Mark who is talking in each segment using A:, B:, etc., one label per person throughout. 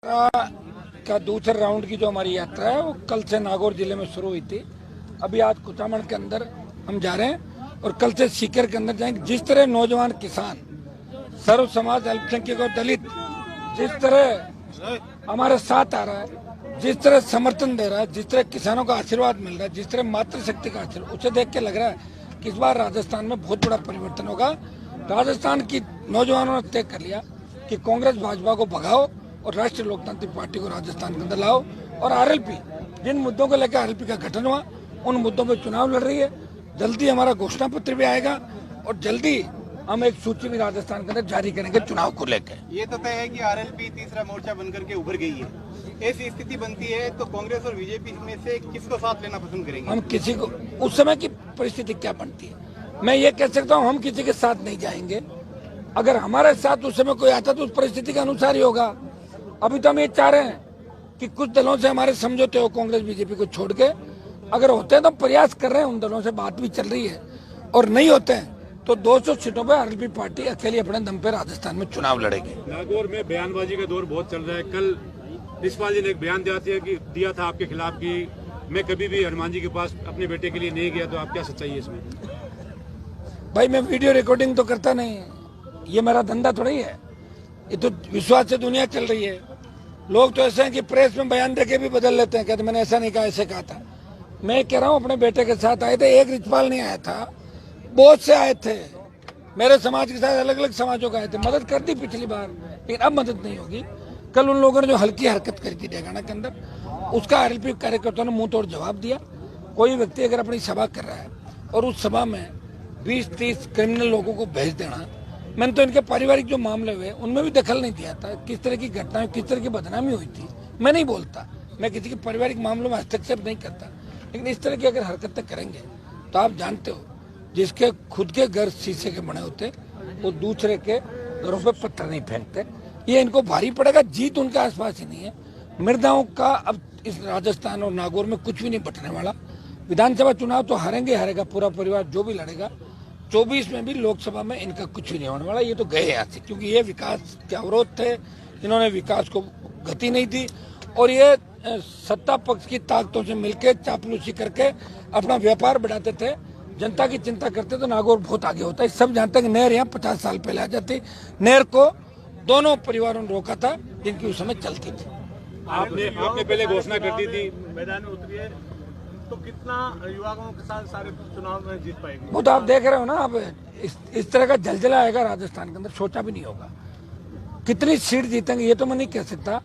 A: का दूसरे राउंड की जो हमारी यात्रा है वो कल से नागौर जिले में शुरू हुई थी। अभी आज कुचामण के अंदर हम जा रहे हैं और कल से सीकर के अंदर जाएंगे। जिस तरह नौजवान किसान, सर्व समाज, अल्पसंख्यक और दलित जिस तरह हमारे साथ आ रहा है, जिस तरह समर्थन दे रहा है, जिस तरह किसानों का आशीर्वाद मिल रहा है, जिस तरह मातृशक्ति का आशीर्वाद, उसे देख के लग रहा है कि इस बार राजस्थान में बहुत बड़ा परिवर्तन होगा। राजस्थान की नौजवानों ने तय कर लिया कि कांग्रेस भाजपा को भगाओ और राष्ट्रीय लोकतांत्रिक पार्टी को राजस्थान के अंदर लाओ। और आरएलपी, जिन मुद्दों को लेकर आरएलपी का गठन हुआ, उन मुद्दों पर चुनाव लड़ रही है। जल्दी हमारा घोषणा पत्र भी आएगा और जल्दी हम एक सूची भी राजस्थान के अंदर जारी करेंगे चुनाव को लेकर।
B: ये तो तय है कि आरएलपी तीसरा मोर्चा बनकर के उभर गई है। ऐसी स्थिति बनती है तो कांग्रेस और बीजेपी में से किसको साथ लेना पसंद करेंगे?
A: हम किसी को, उस समय की परिस्थिति क्या बनती है मैं ये कह सकता हूँ, हम किसी के साथ नहीं जाएंगे। अगर हमारे साथ उस समय कोई आता तो उस परिस्थिति के अनुसार ही होगा। अभी तो हम ये चाह रहे हैं कि कुछ दलों से हमारे समझौते हो, कांग्रेस बीजेपी को छोड़ के। अगर होते हैं तो प्रयास कर रहे हैं, उन दलों से बात भी चल रही है। और नहीं होते हैं तो 200 सीटों पर आरएलपी पार्टी अकेली अपने दम पे राजस्थान में चुनाव लड़ेगी।
C: नागौर में बयानबाजी का दौर बहुत चल रहा है। कल रिश्पाल जी ने एक बयान दिया था आपके खिलाफ कि मैं कभी भी हनुमान जी के पास अपने बेटे के लिए नहीं गया, तो आप क्या सच्चाई है इसमें?
A: भाई मैं वीडियो रिकॉर्डिंग तो करता नहीं, ये मेरा धंधा थोड़ा ही है। ये तो विश्वास से दुनिया चल रही है। लोग तो ऐसे हैं कि प्रेस में बयान देके भी बदल लेते हैं, कहते मैंने ऐसा नहीं कहा, ऐसे कहा था। मैं कह रहा हूँ अपने बेटे के साथ आए थे, एक रिचपाल नहीं आया था, बहुत से आए थे। मेरे समाज के साथ अलग अलग समाजों का आए थे। मदद कर दी पिछली बार, लेकिन अब मदद नहीं होगी। कल उन लोगों ने जो हल्की हरकत करी थी डेगाना के अंदर, उसका आरएलपी कार्यकर्ताओं ने मुंह तोड़ जवाब दिया। कोई व्यक्ति अगर अपनी सभा कर रहा है और उस सभा में 20-30 क्रिमिनल लोगों को भेज देना, मैंने तो इनके पारिवारिक जो मामले हुए उनमें भी दखल नहीं दिया था। किस तरह की घटनाएं, किस तरह की बदनामी हुई थी, मैं नहीं बोलता। मैं किसी के पारिवारिक मामलों में हस्तक्षेप नहीं करता। लेकिन इस तरह की अगर हरकतें करेंगे तो आप जानते हो, जिसके खुद के घर शीशे के बने होते वो दूसरे के घरों पे पत्थर नहीं फेंकते। ये इनको भारी पड़ेगा। जीत उनके आसपास ही नहीं है। मृदाओं का अब इस राजस्थान और नागौर में कुछ भी नहीं बटने वाला। विधानसभा चुनाव तो हारेंगे, हारेगा पूरा परिवार जो भी लड़ेगा। 24 में भी लोकसभा में इनका कुछ भी नहीं होने वाला। ये तो गए यहाँ से, क्योंकि ये विकास के अवरोध थे, इन्होंने विकास को गति नहीं दी। और ये सत्ता पक्ष की ताकतों से मिलकर चापलूसी करके अपना व्यापार बढ़ाते थे, जनता की चिंता करते तो नागौर बहुत आगे होता है। सब जानते हैं कि नहर यहाँ 50 साल पहले आ जाती। नहर को दोनों परिवारों ने रोका था जिनकी उस समय चलती थी।
C: आपने पहले घोषणा कर दी थी,
D: मैदान में उतरी है तो कितना युवाओं के साथ सारे चुनाव में जीत पाएंगे?
A: वो तो आप देख रहे हो ना। अब इस तरह का जलजला आएगा राजस्थान के अंदर, सोचा भी नहीं होगा। कितनी सीट जीतेंगे ये तो मैं नहीं कह सकता,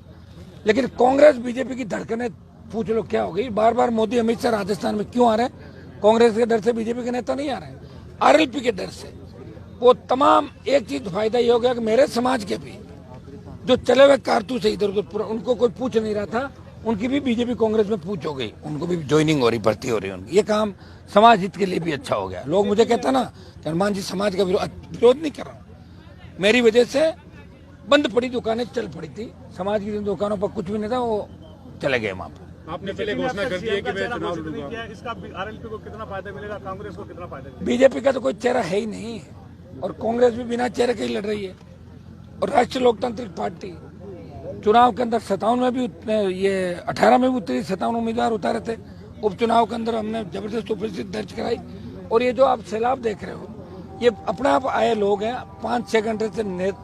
A: लेकिन कांग्रेस बीजेपी की धड़कनें पूछ लो क्या हो गई। बार बार मोदी अमित शाह राजस्थान में क्यों आ रहे हैं? कांग्रेस के डर से बीजेपी के नेता नहीं आ रहे हैं, आरएलपी के डर से। वो तमाम एक चीज फायदा ये हो गया कि मेरे समाज के भी जो चले हुए कारतूस है इधर उधर, उनको कोई पूछ नहीं रहा था, उनकी भी बीजेपी कांग्रेस में पूछ हो गई, उनको भी ज्वाइनिंग हो रही, भर्ती हो रही है उनकी। ये काम समाज हित के लिए भी अच्छा हो गया। लोग मुझे कहते हैं ना कि हनुमान जी समाज का विरोध नहीं कर रहा हूँ। मेरी वजह से बंद पड़ी दुकानें चल पड़ी थी, समाज की दुकानों पर कुछ भी नहीं था, वो चले गए वहाँ पर।
C: आपने पहले घोषणा कर दी है कि मैं चुनाव लड़ूंगा।
D: इसका आरएलपी को कितना फायदा मिलेगा, कांग्रेस को कितना फायदा मिलेगा?
A: बीजेपी का तो कोई चेहरा है ही नहीं, और कांग्रेस भी बिना चेहरे के ही लड़ रही है। और राष्ट्रीय लोकतांत्रिक पार्टी चुनाव के अंदर 57 में भी, ये 18 में भी उतरी, 57 उम्मीदवार उतारे थे। उपचुनाव के अंदर हमने जबरदस्त उपस्थिति दर्ज कराई। और ये जो आप सैलाब देख रहे हो, ये अपने आप आए लोग हैं। 5-6 घंटे से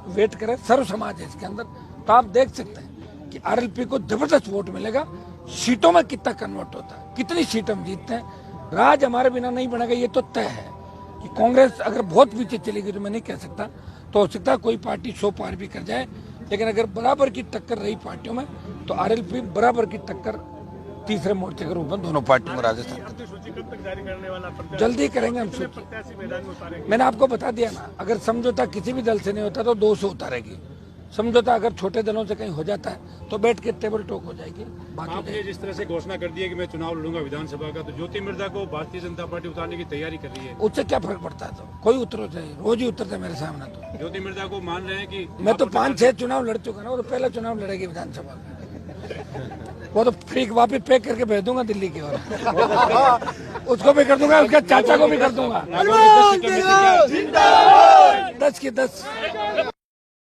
A: वेट करे, सर्व समाज है इसके अंदर। तो आप देख सकते हैं कि आरएलपी को जबरदस्त वोट मिलेगा। सीटों में कितना कन्वर्ट होता है, कितनी सीट हम जीतते हैं। राज हमारे बिना नहीं बनेगा, ये तो तय है। कि कांग्रेस अगर बहुत पीछे चलेगी तो मैं नहीं कह सकता, तो हो सकता है कोई पार्टी 100 पार भी कर जाए। लेकिन अगर बराबर की टक्कर रही पार्टियों में तो आरएलपी बराबर की टक्कर तीसरे मोर्चे के रूप में दोनों पार्टियों में राजस्थान जल्दी करेंगे हम सूची। मैंने आपको बता दिया ना, अगर समझौता किसी भी दल से नहीं होता तो 200 उतारेगी। समझौता अगर छोटे दलों से कहीं हो जाता है तो बैठ के टेबल टॉक हो जाएगी, बात हो
C: आपने
A: जाएगी।
C: जिस तरह से घोषणा कर दी है कि मैं चुनाव लड़ूंगा विधानसभा का, तो ज्योति मिर्जा को भारतीय जनता पार्टी उतारने की तैयारी कर रही है।
A: उससे क्या फर्क पड़ता है? तो कोई उतरो चाहिए, रोज ही उतरते मेरे सामने। तो
C: ज्योति मिर्जा को मान रहे हैं कि
A: मैं तो 5-6 चुनाव लड़ चुका ना, वो तो पहला चुनाव लड़ेगी विधानसभा में। वो तो फ्री वापिस पैक करके भेज दूंगा दिल्ली की ओर। उसको भी कर दूंगा, उसके चाचा को भी कर दूंगा। 10 की 10।